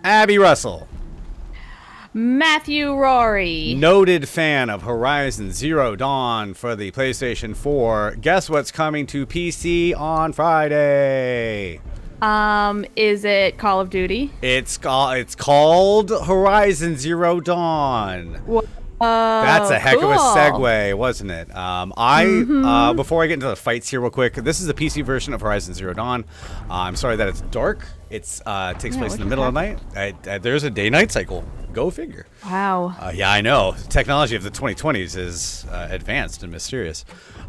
Abby Russell, Matthew Rory. noted fan of Horizon Zero Dawn for the PlayStation 4. Guess what's coming to PC on Friday? Is it Call of Duty? It's called Horizon Zero Dawn. Whoa, That's a heck cool. of a segue, wasn't it? Before I get into the fights here real quick, this is the PC version of Horizon Zero Dawn. I'm sorry that it's dark. It's takes place in the middle of the night. There's a day-night cycle. Go figure. Wow. Yeah, I know. Technology of the 2020s is advanced and mysterious.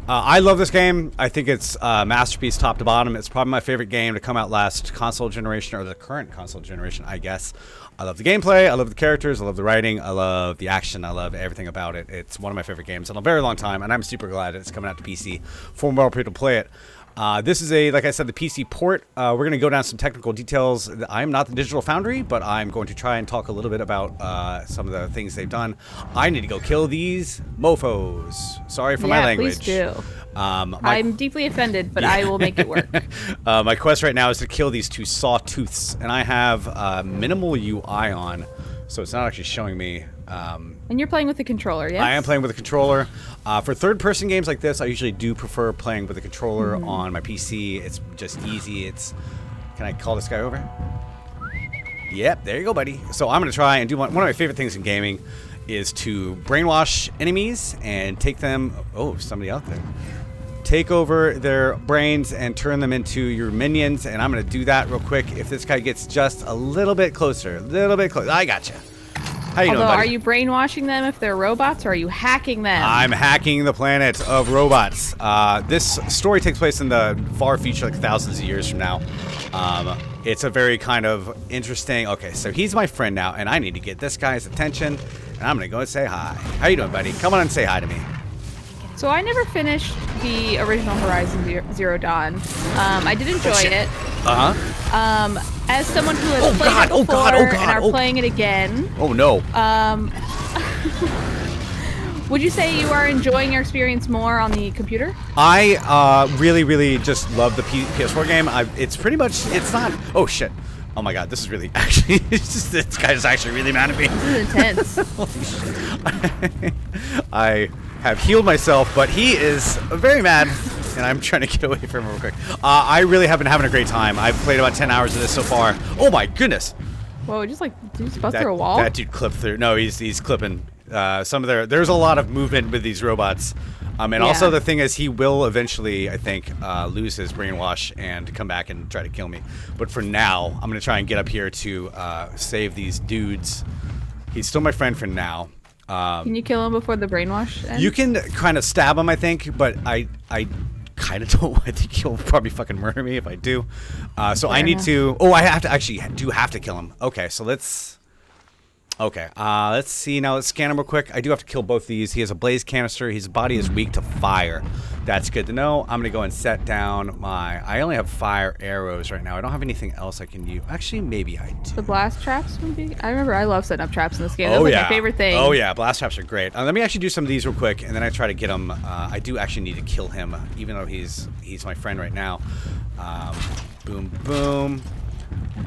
I love this game. I think it's a masterpiece top to bottom. It's probably my favorite game to come out last console generation, or the current console generation, I guess. I love the gameplay. I love the characters. I love the writing. I love the action. I love everything about it. It's one of my favorite games in a very long time, and I'm super glad it's coming out to PC for more people to play it. This is like I said, the PC port. We're going to go down some technical details. I'm not the Digital Foundry, but I'm going to try and talk a little bit about some of the things they've done. I need to go kill these mofos. Sorry for my language. Please do. I'm deeply offended, but I will make it work. My quest right now is to kill these two sawtooths, and I have minimal UI on, so it's not actually showing me. And you're playing with the controller, yes? I am playing with a controller. For third-person games like this, I usually do prefer playing with a controller on my PC. It's just easy. Can I call this guy over? Yep, there you go, buddy. So I'm going to try and do one of my favorite things in gaming is to brainwash enemies and take them... Oh, somebody out there. Take over their brains and turn them into your minions, and I'm going to do that real quick. If this guy gets just a little bit closer, I gotcha. How you doing, buddy? Are you brainwashing them if they're robots, or are you hacking them? I'm hacking the planet of robots. This story takes place in the far future, like thousands of years from now. It's a very kind of interesting... Okay, so he's my friend now, and I need to get this guy's attention, and I'm going to go and say hi. How you doing, buddy? Come on and say hi to me. So I never finished the original Horizon Zero Dawn. I did enjoy it. As someone who has played it before and are playing it again. Oh no. Would you say you are enjoying your experience more on the computer? I really, really just love the PS4 game. It's pretty much, it's not... Oh shit. Oh my god, this is really actually... this guy's actually really mad at me. This is intense. Holy shit. I have healed myself, but he is very mad, and I'm trying to get away from him real quick. I really have been having a great time. I've played about 10 hours of this so far. Oh my goodness. Whoa, did you just bust through a wall? That dude clipped through. No, he's clipping. There's a lot of movement with these robots. Also the thing is, he will eventually, I think, lose his brainwash and come back and try to kill me. But for now, I'm going to try and get up here to save these dudes. He's still my friend for now. Can you kill him before the brainwash ends? You can kind of stab him, I think, but I kind of don't. I think he'll probably fucking murder me if I do. So I need to... Oh, I do have to kill him. Okay, so let's... Okay, let's see now. Let's scan him real quick. I do have to kill both these. He has a blaze canister. His body is weak to fire. That's good to know. I'm going to go and set down my... I only have fire arrows right now. I don't have anything else I can use. Actually, maybe I do. The blast traps would be... I remember I love setting up traps in this game. That was my favorite thing. Oh, yeah. Blast traps are great. Let me actually do some of these real quick, and then I try to get him. I do actually need to kill him, even though he's my friend right now. Boom, boom.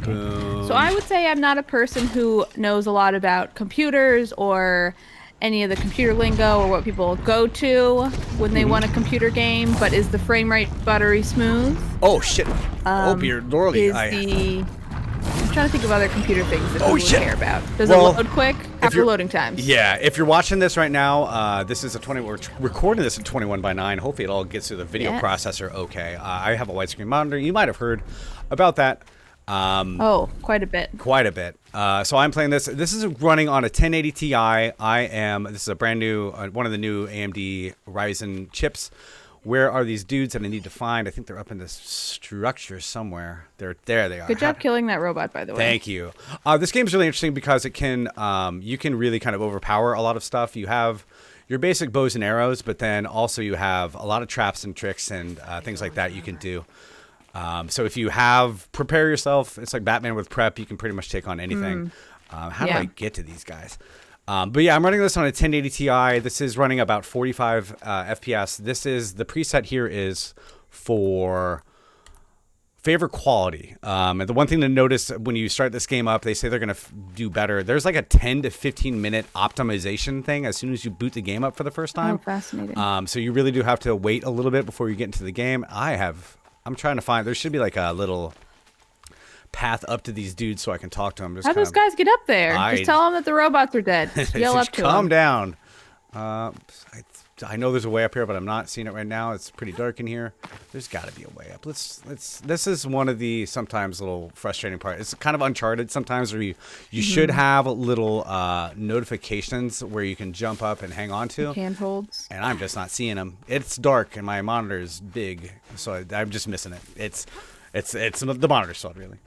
Boom. So I would say I'm not a person who knows a lot about computers or any of the computer lingo or what people go to when they want a computer game, but is the frame rate buttery smooth? Oh shit. Oh, you're Dorley. I'm trying to think of other computer things that people care about. Does it load quick? After loading times? Yeah, if you're watching this right now, this is we're recording this at 21:9. Hopefully it all gets through the video processor okay. I have a widescreen monitor. You might have heard about that. Quite a bit. Quite a bit. So I'm playing this. This is running on a 1080 Ti. This is a brand new, one of the new AMD Ryzen chips. Where are these dudes that I need to find? I think they're up in this structure somewhere. There they are. Good job killing that robot, by the way. Thank you. This game is really interesting because it can, you can really kind of overpower a lot of stuff. You have your basic bows and arrows, but then also you have a lot of traps and tricks and things like that you can do. So if you prepare yourself, it's like Batman with prep, you can pretty much take on anything. How do I get to these guys? But yeah, I'm running this on a 1080 Ti. This is running about 45 FPS. The preset here is for favorite quality. And the one thing to notice when you start this game up, they say they're going to do better. There's like a 10 to 15 minute optimization thing as soon as you boot the game up for the first time. Oh, fascinating. So you really do have to wait a little bit before you get into the game. I'm trying to find, there should be like a little path up to these dudes so I can talk to them. How those guys get up there? Just tell them that the robots are dead. Just yell up to them. Calm down. I know there's a way up here, but I'm not seeing it right now. It's pretty dark in here. There's got to be a way up. This is one of the sometimes little frustrating part. It's kind of Uncharted sometimes, where you should have little notifications where you can jump up and hang on to. Handholds. And I'm just not seeing them. It's dark and my monitor is big, so I'm just missing it. It's the monitor's fault, really.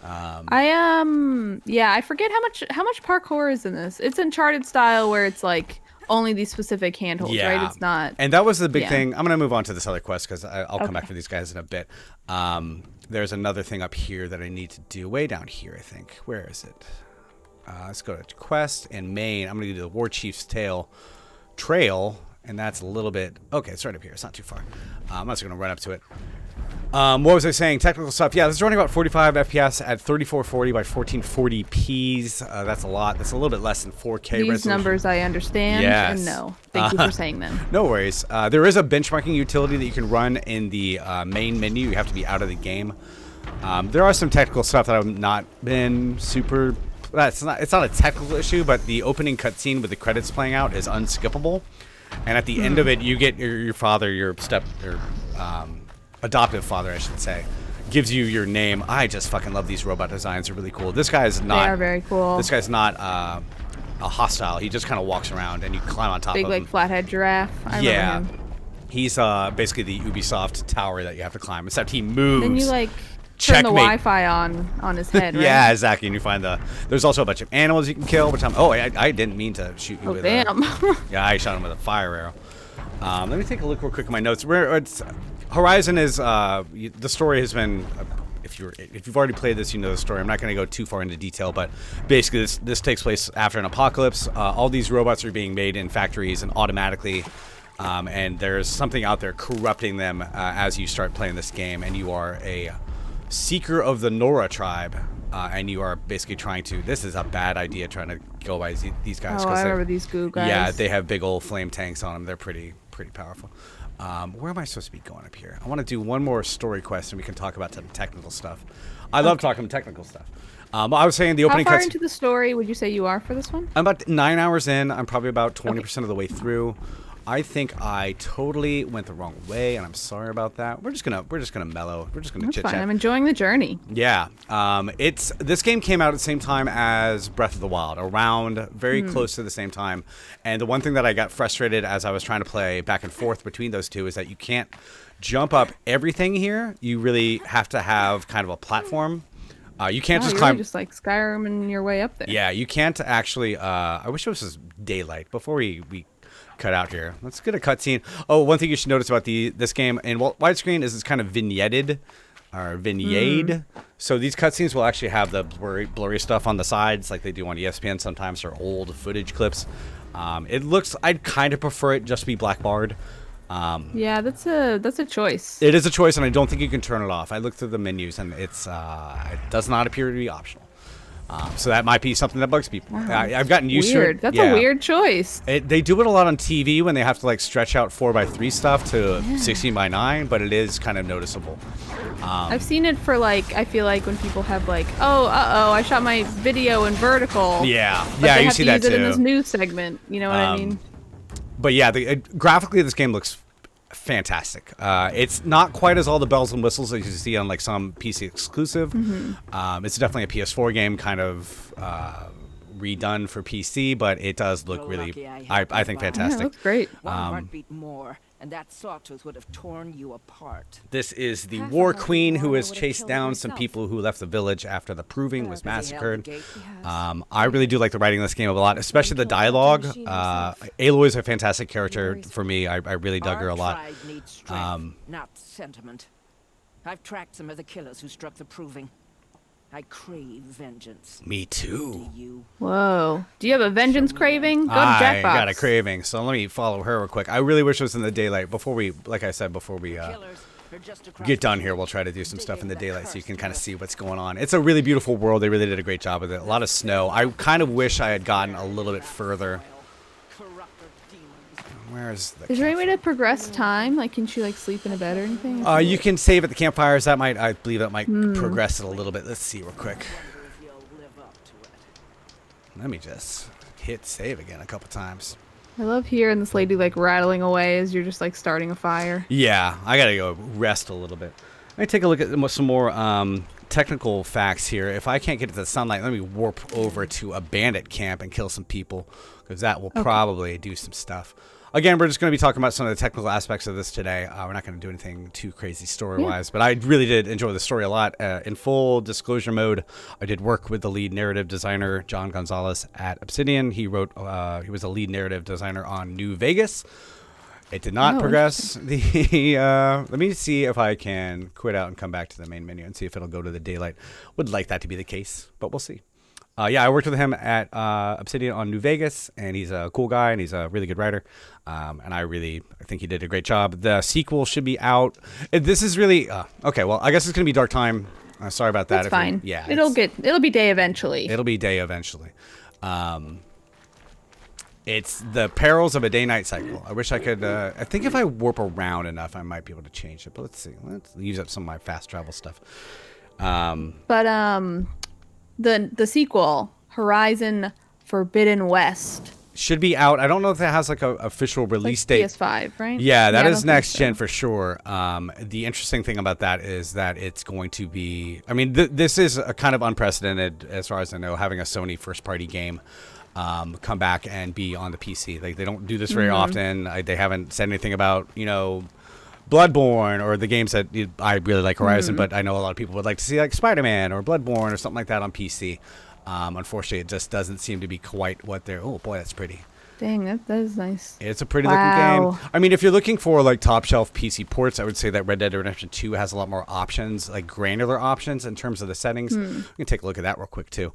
I forget how much parkour is in this. It's Uncharted style where it's like only these specific handholds, right? It's not. And that was the big thing. I'm going to move on to this other quest because I'll come back for these guys in a bit. There's another thing up here that I need to do way down here, I think. Where is it? Let's go to quest and main. I'm going to do the War Chief's Trail, and that's a little bit. Okay, it's right up here. It's not too far. I'm just going to run up to it. What was I saying? Technical stuff. Yeah, this is running about 45 FPS at 3440 by 1440p's. That's a lot. That's a little bit less than 4K resolution. These numbers I understand. Yes. And no. Thank you for saying them. No worries. There is a benchmarking utility that you can run in the main menu. You have to be out of the game. There are some technical stuff that I've not been super. It's not a technical issue, but the opening cutscene with the credits playing out is unskippable. And at the end of it, you get your father, your adoptive father, I should say, gives you your name. I just fucking love these robot designs. They're really cool. This guy is not. They are very cool. This guy's not a hostile. He just kind of walks around and you climb on top of him. Big, like, flathead giraffe. I remember him. He's basically the Ubisoft tower that you have to climb, except he moves. Then you, like, turn the Wi-Fi on his head, right? Yeah, exactly. And you find there's also a bunch of animals you can kill, which I didn't mean to shoot you with. Damn. I shot him with a fire arrow. Let me take a look real quick at my notes. Horizon is the story has been. If you've already played this, you know the story. I'm not going to go too far into detail, but basically this takes place after an apocalypse. All these robots are being made in factories and automatically, and there's something out there corrupting them as you start playing this game. And you are a seeker of the Nora tribe, and you are basically trying to. This is a bad idea trying to go by these guys. Oh, I remember these goo guys. Yeah, they have big old flame tanks on them. They're pretty powerful. Where am I supposed to be going up here? I want to do one more story quest and we can talk about some technical stuff. I love talking technical stuff. I was saying the opening. How far into the story would you say you are for this one? I'm about 9 hours in. I'm probably about 20% of the way through. I think I totally went the wrong way, and I'm sorry about that. We're just gonna mellow. We're just gonna chit chat. I'm enjoying the journey. Yeah. This game came out at the same time as Breath of the Wild, around very close to the same time. And the one thing that I got frustrated as I was trying to play back and forth between those two is that you can't jump up everything here. You really have to have kind of a platform. You can't just climb. Really just like Skyrim and your way up there. Yeah, you can't actually. I wish it was just daylight before we cut out here. Let's get a cutscene. Oh, one thing you should notice about this game in widescreen is it's kind of vignetted or vignette. So these cutscenes will actually have the blurry stuff on the sides like they do on ESPN sometimes, or old footage clips. I'd kind of prefer it just to be black barred. Yeah, that's a choice. It is a choice, and I don't think you can turn it off. I looked through the menus, and it does not appear to be optional. So that might be something that bugs people. Wow. I've gotten used to it. That's a weird choice. They do it a lot on TV when they have to like stretch out 4:3 stuff to 16:9, but it is kind of noticeable. I've seen it for like, I feel like when people have like, I shot my video in vertical. Yeah, but you see that too. They have to use it in this news segment. You know what I mean? But yeah, graphically this game looks fantastic. It's not quite as all the bells and whistles as you see on like some PC exclusive. It's definitely a PS4 game, kind of redone for PC, but it does look really, I think, fantastic. Yeah, it looks great. One heartbeat more, and that sawtooth would have torn you apart. This is the War Queen who has chased down some people who left the village after the Proving was massacred. I really do like the writing in this game a lot, especially the dialogue. Aloy is a fantastic character for me. I really dug her a lot. Our tribe needs strength, not sentiment. I've tracked some of the killers who struck the Proving. I crave vengeance. Me too. Do you? Whoa. Do you have a vengeance craving? Go to I Jackbox. got a craving, so let me follow her real quick. I really wish it was in the daylight before we, like I said, get done here, we'll try to do some stuff in the daylight so you can kind of see what's going on. It's a really beautiful world. They really did a great job with it. A lot of snow. I kind of wish I had gotten a little bit further. Where is the Is there any way to progress time? Like, can she like sleep in a bed or anything? you can save at the campfires. That might, I believe that might progress it a little bit. Let's see real quick. Let me just hit save again a couple times. I love hearing this lady like rattling away as you're just like starting a fire. Yeah, I gotta go rest a little bit. Let me take a look at some more technical facts here. If I can't get to the sunlight, let me warp over to a bandit camp and kill some people, because that will probably do some stuff. Again, we're just going to be talking about some of the technical aspects of this today. We're not going to do anything too crazy story-wise, but I really did enjoy the story a lot. In full disclosure mode, I did work with the lead narrative designer, John Gonzalez, at Obsidian. He wrote, he was a lead narrative designer on New Vegas. It did not progress. Let me see if I can quit out and come back to the main menu and see if it'll go to the daylight. Would like that to be the case, but we'll see. Yeah, I worked with him at Obsidian on New Vegas, and he's a cool guy, and he's a really good writer. And I think he did a great job. The sequel should be out. This is really okay. Well, I guess it's gonna be Dark Time. Sorry about that. That's fine. Yeah, it'll be day eventually. It'll be day eventually. It's the perils of a day-night cycle. I wish I could. I think if I warp around enough, I might be able to change it. But let's see. Let's use up some of my fast travel stuff. The sequel, Horizon Forbidden West, should be out. I don't know if it has like a official release date. PS5, right? Yeah, that is next gen for sure. The interesting thing about that is that it's going to be. I mean, this is a kind of unprecedented, as far as I know, having a Sony first-party game come back and be on the PC. Like, they don't do this very often. They haven't said anything about Bloodborne or the games that I really like Horizon, but I know a lot of people would like to see like Spider-Man or Bloodborne or something like that on PC. Unfortunately, it just doesn't seem to be quite what they're. Oh boy, that's pretty. Dang, that is nice. It's a pretty looking game. I mean, if you're looking for like top shelf PC ports, I would say that Red Dead Redemption 2 has a lot more options, like granular options in terms of the settings. We can take a look at that real quick too.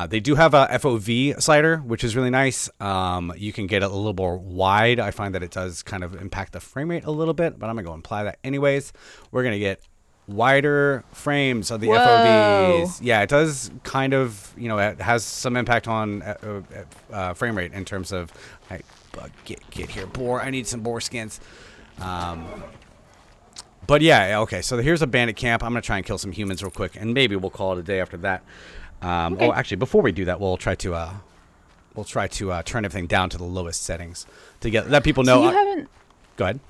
They do have a FOV slider, which is really nice. You can get it a little more wide. I find that it does kind of impact the frame rate a little bit, but I'm gonna go and apply that anyways. We're gonna get wider frames of the FOVs. Yeah, it does kind of, it has some impact on frame rate in terms of, get here, boar. I need some boar skins. But yeah, okay, so here's a bandit camp. I'm going to try and kill some humans real quick, and maybe we'll call it a day after that. Okay. Oh, actually, before we do that, we'll try to turn everything down to the lowest settings to let people know. So you haven't... Go ahead.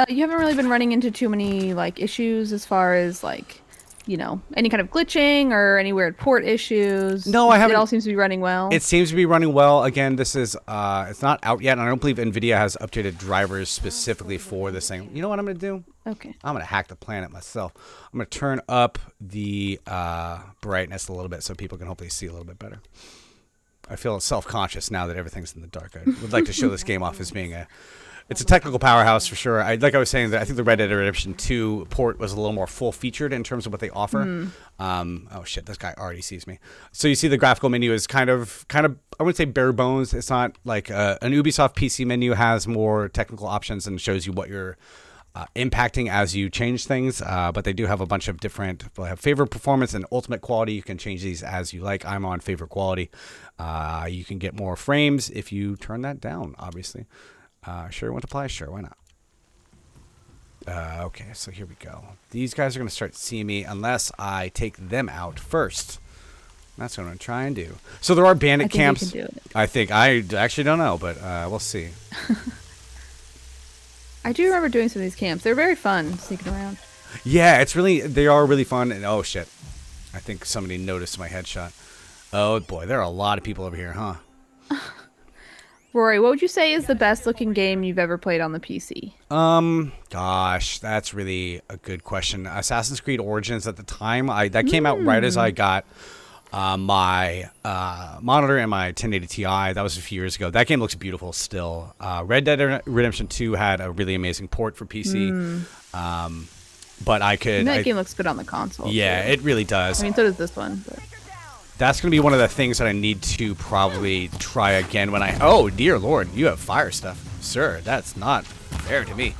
You haven't really been running into too many like issues as far as like, any kind of glitching or any weird port issues. No, I haven't. It all seems to be running well. It seems to be running well. Again, this is it's not out yet, and I don't believe NVIDIA has updated drivers specifically for this thing. You know what I'm going to do? Okay. I'm going to hack the planet myself. I'm going to turn up the brightness a little bit so people can hopefully see a little bit better. I feel self-conscious now that everything's in the dark. I would like to show this game off as being it's a technical powerhouse for sure. Like I was saying, that I think the Red Dead Redemption 2 port was a little more full-featured in terms of what they offer. Oh shit, this guy already sees me. So you see the graphical menu is kind of I wouldn't say bare bones. It's not like an Ubisoft PC menu has more technical options and shows you what you're impacting as you change things. But they do have a bunch of different. They have favorite performance and ultimate quality. You can change these as you like. I'm on favorite quality. You can get more frames if you turn that down, obviously. Sure, want to apply? Sure, why not? Okay, so here we go. These guys are going to start seeing me unless I take them out first. That's what I'm going to try and do. So there are bandit camps. You can do it. I think. I actually don't know, but we'll see. I do remember doing some of these camps. They're very fun, sneaking around. Yeah, they are really fun. And oh, shit. I think somebody noticed my headshot. Oh, boy, there are a lot of people over here, huh? Rory, what would you say is the best looking game you've ever played on the PC? Gosh, that's really a good question. Assassin's Creed Origins at the time, that came out right as I got my monitor and my 1080 Ti. That was a few years ago. That game looks beautiful still. Red Dead Redemption 2 had a really amazing port for PC. But I could... And that game looks good on the console. Yeah, too. it really does. I mean, so does this one, but... That's going to be one of the things that I need to probably try again when I... Oh, dear Lord, you have fire stuff. Sir, that's not fair to me.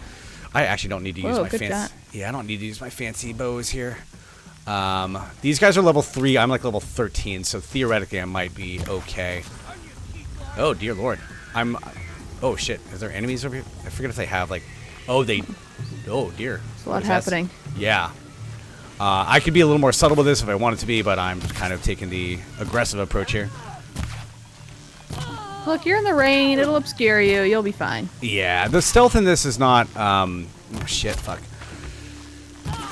I actually don't need to use my fancy... Yeah, I don't need to use my fancy bows here. These guys are level 3. I'm like level 13, so theoretically I might be okay. Oh, dear lord. Oh, shit. Is there enemies over here? I forget if they have, like... Oh, they... Oh, dear. There's a lot happening. Yeah. I could be a little more subtle with this if I wanted to be, but I'm kind of taking the aggressive approach here. Look, you're in the rain. It'll obscure you. You'll be fine. Yeah, the stealth in this is not... Oh, shit, fuck.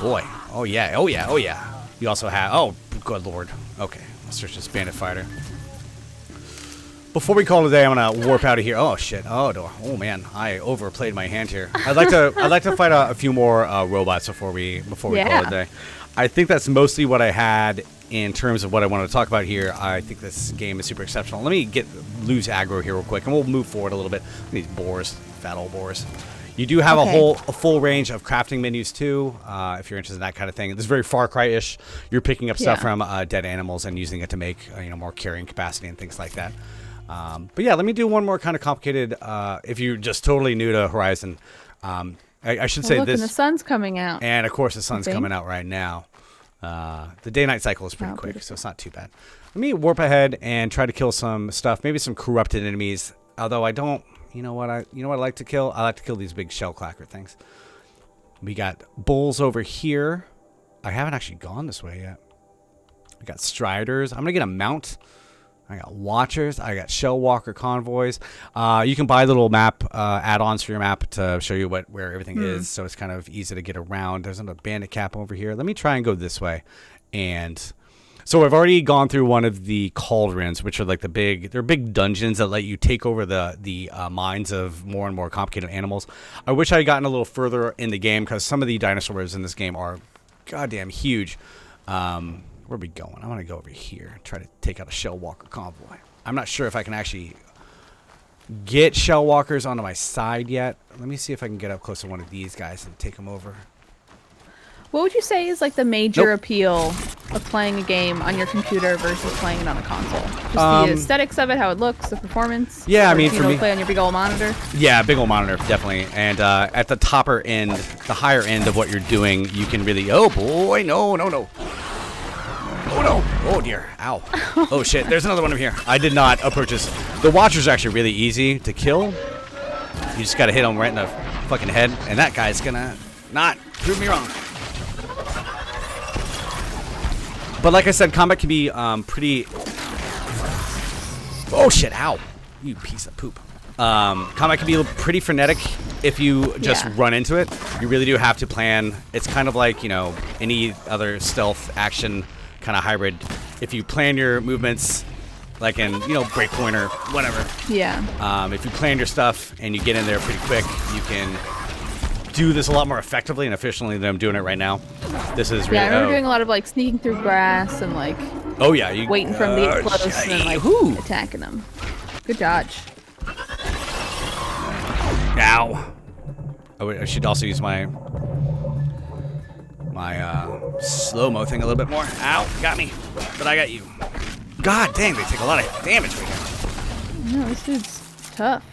Boy. Oh, yeah. Oh, yeah. Oh, yeah. You also have... Oh, good lord. Okay. Let's search this bandit fighter. Before we call it a day, I'm gonna warp out of here. Oh shit! Oh man, I overplayed my hand here. I'd like to fight a few more robots before we call it a day. I think that's mostly what I had in terms of what I wanted to talk about here. I think this game is super exceptional. Let me lose aggro here real quick, and we'll move forward a little bit. These boars, fat old boars. You do have a full range of crafting menus too, if you're interested in that kind of thing. This is very Far Cry-ish. You're picking up stuff from dead animals and using it to make more carrying capacity and things like that. But yeah, let me do one more kind of complicated. If you're just totally new to Horizon, I should say look, this. And the sun's coming out. And of course, the sun's coming out right now. The day-night cycle is pretty quick, so it's not too bad. Let me warp ahead and try to kill some stuff, maybe some corrupted enemies. Although I don't, you know what I like to kill? I like to kill these big shell clacker things. We got bulls over here. I haven't actually gone this way yet. I got striders. I'm gonna get a mount. I got watchers. I got shell walker convoys. You can buy little map add-ons for your map to show you where everything is, so it's kind of easy to get around. There's another bandit cap over here. Let me try and go this way. And so I've already gone through one of the cauldrons, which are like they're big dungeons that let you take over the minds of more and more complicated animals. I wish I had gotten a little further in the game because some of the dinosaurs in this game are goddamn huge. Where are we going? I want to go over here. Try to take out a shell walker convoy. I'm not sure if I can actually get shell walkers onto my side yet. Let me see if I can get up close to one of these guys and take them over. What would you say is like the major appeal of playing a game on your computer versus playing it on a console? Just the aesthetics of it, how it looks, the performance? Yeah, I mean, for me, play on your big old monitor? Yeah, big old monitor, definitely. And at the topper end, the higher end of what you're doing, you can really... Oh, boy, no. Oh no! Oh dear! Ow! Oh shit! There's another one over here. I did not approach this. The Watcher's actually really easy to kill. You just gotta hit him right in the fucking head, and that guy's gonna not prove me wrong. But like I said, combat can be pretty. Oh shit! Ow! You piece of poop. Combat can be pretty frenetic if you just run into it. You really do have to plan. It's kind of like any other stealth action kind of hybrid. If you plan your movements like in Breakpoint or whatever, if you plan your stuff and you get in there pretty quick, you can do this a lot more effectively and efficiently than I'm doing it right now. This is really, I remember doing a lot of like sneaking through grass and like waiting for them to get close and then like attacking them. Good dodge. Ow. I should also use my slow-mo thing a little bit more. Ow, got me. But I got you. God dang, they take a lot of damage right now. No, this dude's tough.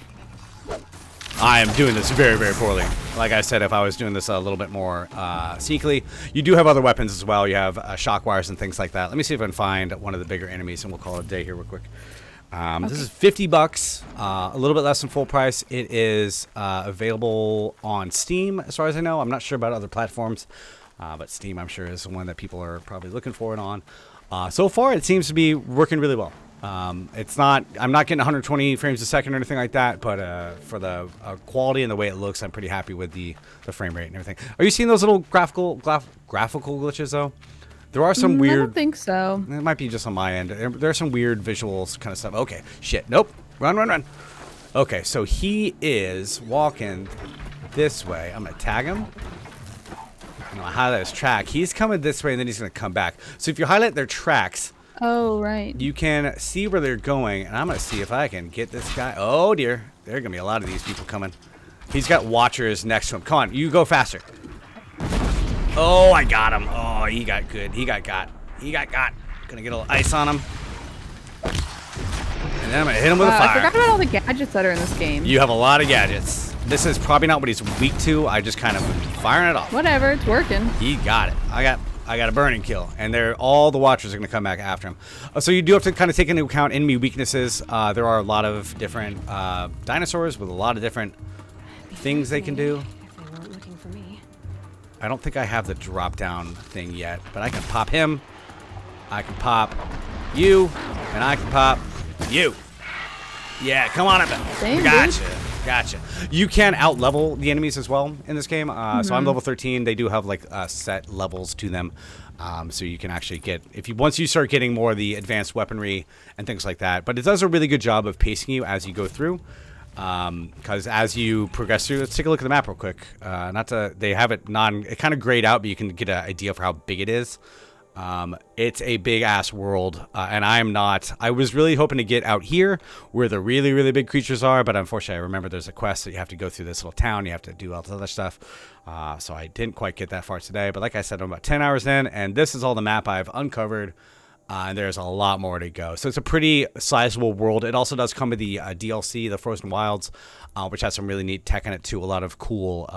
I am doing this very, very poorly. Like I said, if I was doing this a little bit more sneakily. You do have other weapons as well. You have shock wires and things like that. Let me see if I can find one of the bigger enemies, and we'll call it a day here real quick. This is $50, a little bit less than full price. It is available on Steam, as far as I know. I'm not sure about other platforms. But Steam, I'm sure, is the one that people are probably looking for it on. So far, it seems to be working really well. I'm not getting 120 frames a second or anything like that, but for the quality and the way it looks, I'm pretty happy with the frame rate and everything. Are you seeing those little graphical glitches, though? There are some weird... I don't think so. It might be just on my end. There are some weird visuals kind of stuff. Okay, shit. Nope. Run. Okay, so he is walking this way. I'm going to tag him. I'm going to highlight his track. He's coming this way, and then he's going to come back. So if you highlight their tracks... Oh, right. You can see where they're going, and I'm going to see if I can get this guy. Oh, dear. There are going to be a lot of these people coming. He's got watchers next to him. Come on, you go faster. Oh, I got him. Oh, he got good. He got got. Gonna get a little ice on him. And then I'm going to hit him with a fire. I forgot about all the gadgets that are in this game. You have a lot of gadgets. This is probably not what he's weak to. I just kind of firing it off. Whatever, it's working. He got it. I got a burning kill, and all the watchers are going to come back after him. So you do have to kind of take into account enemy weaknesses. There are a lot of different dinosaurs with a lot of different things they can do. If they weren't looking for me. I don't think I have the drop down thing yet, but I can pop him. I can pop you, and I can pop you. Yeah, come on up. Same, Gotcha. You can out-level the enemies as well in this game. So I'm level 13. They do have like set levels to them. So you can actually get, once you start getting more of the advanced weaponry and things like that. But it does a really good job of pacing you as you go through. Because as you progress through, let's take a look at the map real quick. They have it kind of grayed out, but you can get an idea for how big it is. It's a big ass world, and I was really hoping to get out here where the really, really big creatures are, but unfortunately I remember there's a quest that you have to go through this little town, you have to do all this other stuff, so I didn't quite get that far today, but like I said, I'm about 10 hours in, and this is all the map I've uncovered, and there's a lot more to go. So it's a pretty sizable world. It also does come with the DLC, the Frozen Wilds, which has some really neat tech in it too, a lot of cool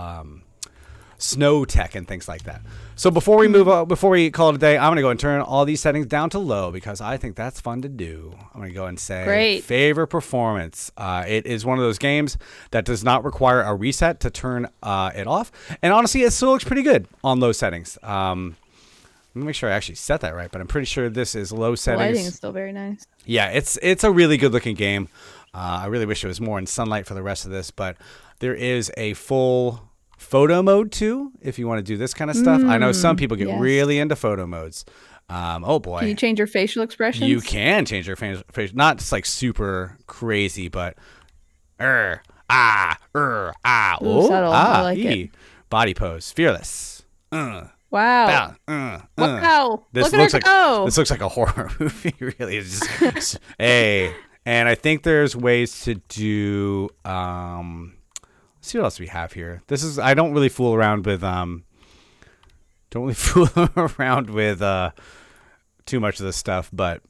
snow tech and things like that. So before we call it a day, I'm going to go and turn all these settings down to low because I think that's fun to do. I'm going to go and say Great. Favorite performance. It is one of those games that does not require a reset to turn it off. And honestly, it still looks pretty good on low settings. Let me make sure I actually set that right, but I'm pretty sure this is low settings. The lighting is still very nice. Yeah, it's a really good looking game. I really wish it was more in sunlight for the rest of this, but there is a full photo mode too, if you want to do this kind of stuff. I know some people get really into photo modes. Oh boy. Can you change your facial expressions? You can change your facial, not just like super crazy, but Ooh, subtle. I like it. Body pose, fearless. Wow. Wow. Look at her go. This looks like a horror movie, really. It's just hey. And I think there's ways to do let's see what else we have here. I don't really fool around with too much of this stuff, but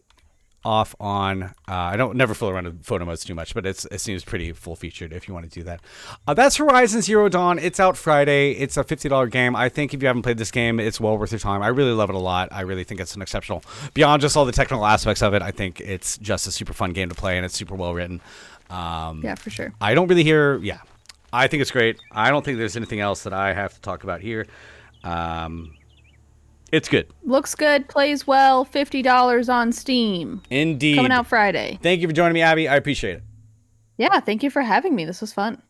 off on I don't never fool around with photo modes too much, but it seems pretty full featured if you want to do that. That's Horizon Zero Dawn. It's out Friday. It's a $50 game. I think if you haven't played this game, it's well worth your time. I really love it a lot. I really think it's an exceptional, beyond just all the technical aspects of it, I think it's just a super fun game to play, and it's super well written. Yeah, for sure. I don't really hear I think it's great. I don't think there's anything else that I have to talk about here. It's good. Looks good, plays well, $50 on Steam. Indeed. Coming out Friday. Thank you for joining me, Abby. I appreciate it. Yeah, thank you for having me. This was fun.